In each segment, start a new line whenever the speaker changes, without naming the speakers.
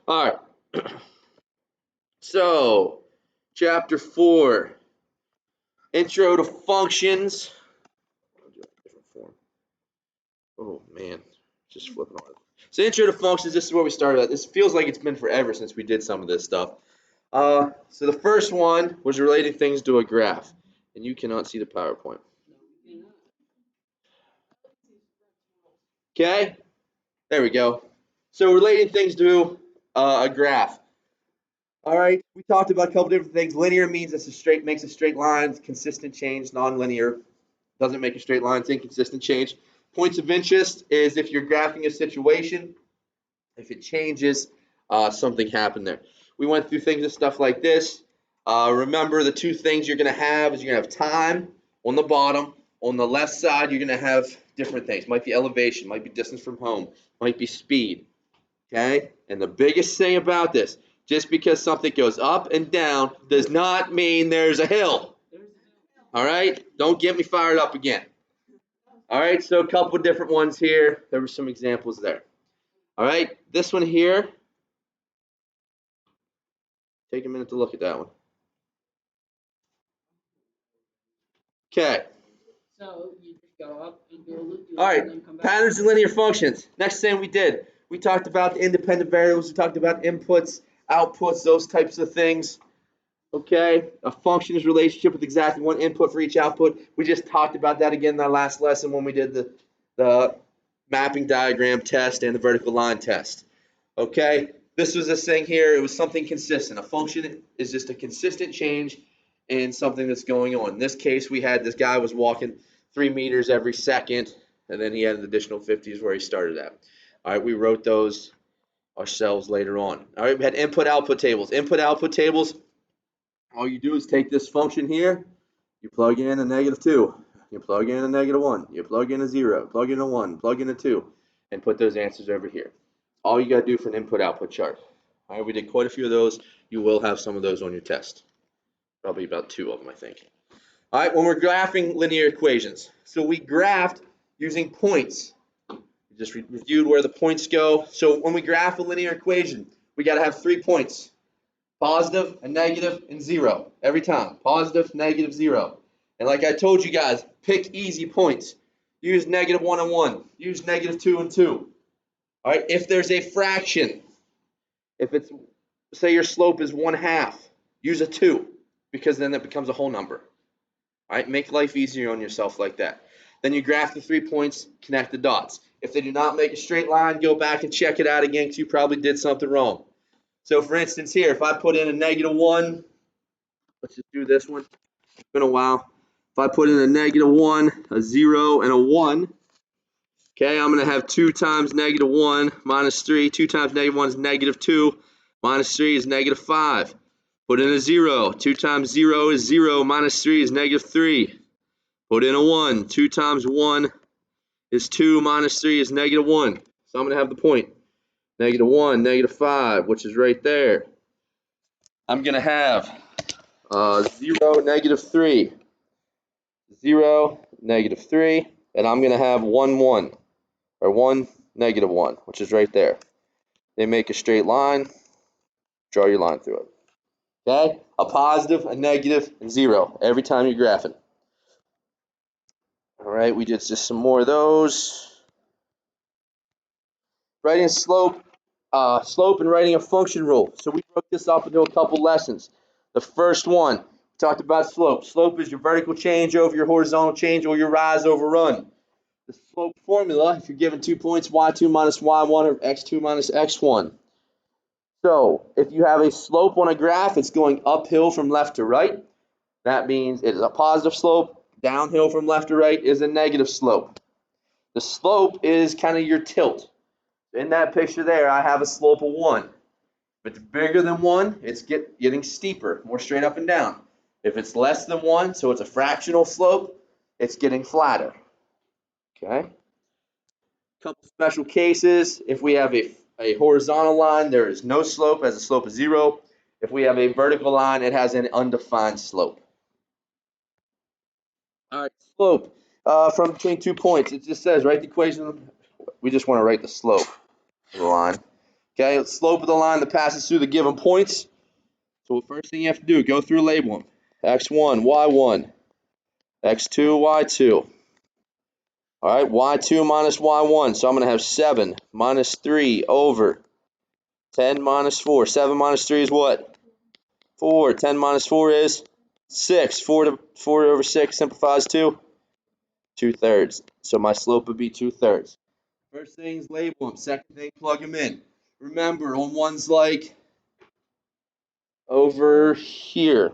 All right. So, chapter 4, intro to functions. Different form. Oh man, just flipping on it. So, intro to functions. This is where we started at. This feels like it's been forever since we did some of this stuff. So the first one was relating things to a graph, and you cannot see the PowerPoint. Okay, there we go. So relating things to a graph. All right, we talked about a couple different things. Linear means it's makes a straight line. Consistent change. Nonlinear doesn't make a straight line. It's inconsistent change. Points of interest is if you're graphing a situation. If it changes, something happened there. We went through things and stuff like this. Remember, the two things you're going to have is you're going to have time on the bottom. On the left side, you're going to have different things. Might be elevation, might be distance from home, might be speed. Okay? And the biggest thing about this, just because something goes up and down does not mean there's a hill. All right? Don't get me fired up again. All right, so a couple different ones here. There were some examples there. All right, this one here. Take a minute to look at that one. Okay.
So you just go up and do a loop.
All right. Patterns and linear functions. Next thing we did, we talked about the independent variables. We talked about inputs, outputs, those types of things. Okay. A function is a relationship with exactly one input for each output. We just talked about that again in our last lesson when we did the mapping diagram test and the vertical line test. Okay. This was this thing here. It was something consistent. A function is just a consistent change in something that's going on. In this case, we had this guy was walking 3 meters every second, and then he had an additional 50s where he started at. All right, we wrote those ourselves later on. All right, we had input-output tables. Input-output tables, all you do is take this function here, you plug in a -2, you plug in a -1, you plug in a 0, plug in a 1, plug in a 2, and put those answers over here. All you got to do for an input-output chart. All right, we did quite a few of those. You will have some of those on your test. Probably about 2 of them, I think. All right, when we're graphing linear equations. So we graphed using points. We just reviewed where the points go. So when we graph a linear equation, we got to have 3 points. Positive, a negative, and 0. Every time. Positive, negative, 0. And like I told you guys, pick easy points. Use -1 and 1. Use -2 and 2. All right, if there's a fraction, if it's, say your slope is 1/2, use a 2, because then that becomes a whole number. All right, make life easier on yourself like that. Then you graph the 3 points, connect the dots. If they do not make a straight line, go back and check it out again because you probably did something wrong. So for instance here, if I put in a -1, let's just do this one. It's been a while. If I put in a -1, a 0, and a 1, okay, I'm going to have 2 times -1 minus 3. 2 times -1 is -2. Minus 3 is -5. Put in a 0. 2 times 0 is 0. Minus 3 is -3. Put in a 1. 2 times 1 is 2. Minus 3 is -1. So I'm going to have the point. -1, -5, which is right there. I'm going to have 0, -3. 0, -3. And I'm going to have 1, 1. Or 1, -1, which is right there. They make a straight line. Draw your line through it. Okay? A positive, a negative, and 0 every time you're graphing. All right, we did just some more of those. Writing slope and writing a function rule. So we broke this up into a couple lessons. The first one, we talked about slope. Slope is your vertical change over your horizontal change or your rise over run. The slope formula, if you're given 2 points, y2 minus y1 or x2 minus x1. So if you have a slope on a graph, it's going uphill from left to right. That means it is a positive slope. Downhill from left to right is a negative slope. The slope is kind of your tilt. In that picture there, I have a slope of 1. If it's bigger than 1, it's getting steeper, more straight up and down. If it's less than 1, so it's a fractional slope, it's getting flatter. Okay? Couple special cases. If we have a horizontal line, there is no slope, has a slope of 0. If we have a vertical line, it has an undefined slope. All right, slope from between 2 points. It just says, write the equation. We just want to write the slope of the line. Okay, slope of the line that passes through the given points. So the first thing you have to do, go through, label them. X1, Y1, X2, Y2. All right, Y2 minus Y1. So I'm going to have 7 minus 3 over 10 minus 4. 7 minus 3 is what? 4. 10 minus 4 is 6. 4 over 6 simplifies to 2/3. So my slope would be 2/3. First thing is label them. Second thing, plug them in. Remember, on ones like over here,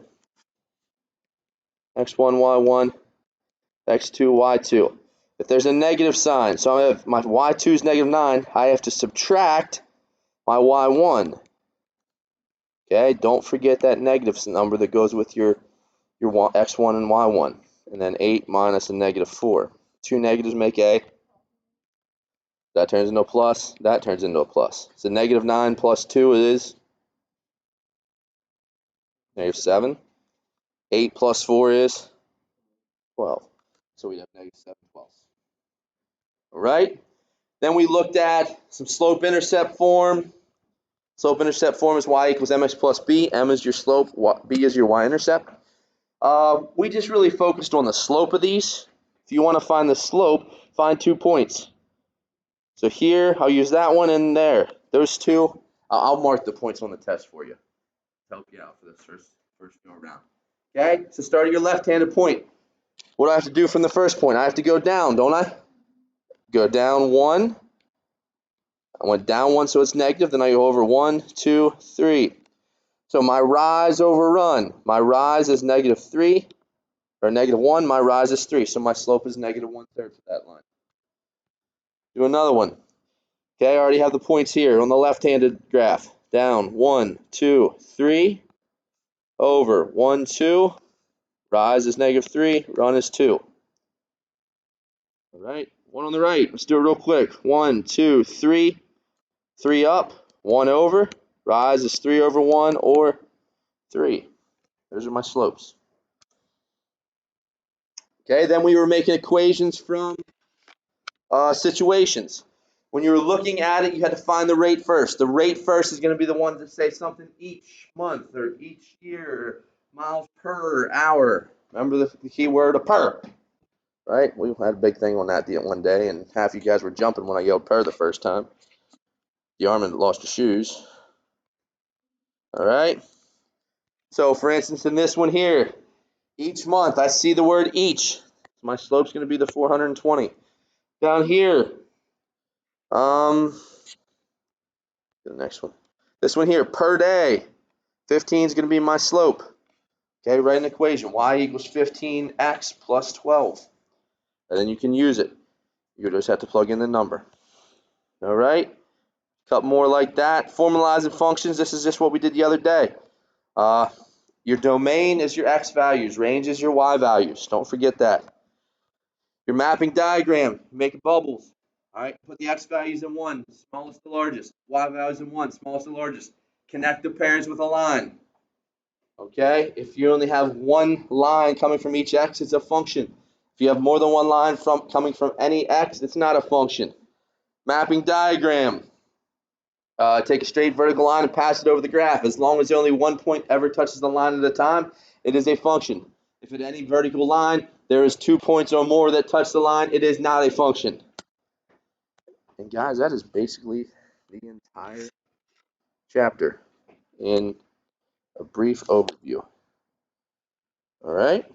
X1, Y1, X2, Y2. If there's a negative sign, so I have my Y2 is -9, I have to subtract my Y1. Okay, don't forget that negative number that goes with your X1 and Y1. And then 8 minus a -4. Two negatives make a. That turns into a plus. That turns into a plus. So -9 plus 2 is -7. 8 plus 4 is 12. So we have -7 12. All right. Then we looked at some slope-intercept form. Slope-intercept form is y equals mx plus b. M is your slope. B is your y-intercept. We just really focused on the slope of these. If you want to find the slope, find 2 points. So here, I'll use that one and there. Those two, I'll mark the points on the test for you to help you out for this first go around. Okay, so start at your left-handed point. What do I have to do from the first point? I have to go down, don't I? Go down 1. I went down 1, so it's negative. Then I go over 1, 2, 3. So my rise over run. My rise is -3. Or -1, my rise is 3, so my slope is -1/3 for that line. Do another one. Okay, I already have the points here on the left-handed graph. Down 1, 2, 3, over 1, 2, rise is -3, run is 2. All right, one on the right. Let's do it real quick. 1, 2, 3, 3 up, 1 over, rise is 3 over 1 or 3. Those are my slopes. Okay, then we were making equations from situations. When you were looking at it, you had to find the rate first. The rate first is going to be the one to say something each month or each year, miles per hour. Remember the key word, a per, right? We had a big thing on that one day, and half you guys were jumping when I yelled per the first time. The Armin lost his shoes. All right. So, for instance, in this one here, each month I see the word each. My slope's going to be the 420. Down here, the next one. This one here, per day. 15 is going to be my slope. Okay, write an equation. Y equals 15x plus 12. And then you can use it. You just have to plug in the number. All right? A couple more like that. Formalizing functions. This is just what we did the other day. Your domain is your x values. Range is your y values. Don't forget that. Your mapping diagram. Make bubbles. All right? Put the x values in 1, smallest to largest. Y values in 1, smallest to largest. Connect the pairs with a line. Okay, if you only have one line coming from each x, it's a function. If you have more than one line coming from any x, it's not a function. Mapping diagram. Take a straight vertical line and pass it over the graph. As long as only one point ever touches the line at a time, it is a function. If at any vertical line there is 2 points or more that touch the line, it is not a function. And guys, that is basically the entire chapter in a brief overview. All right.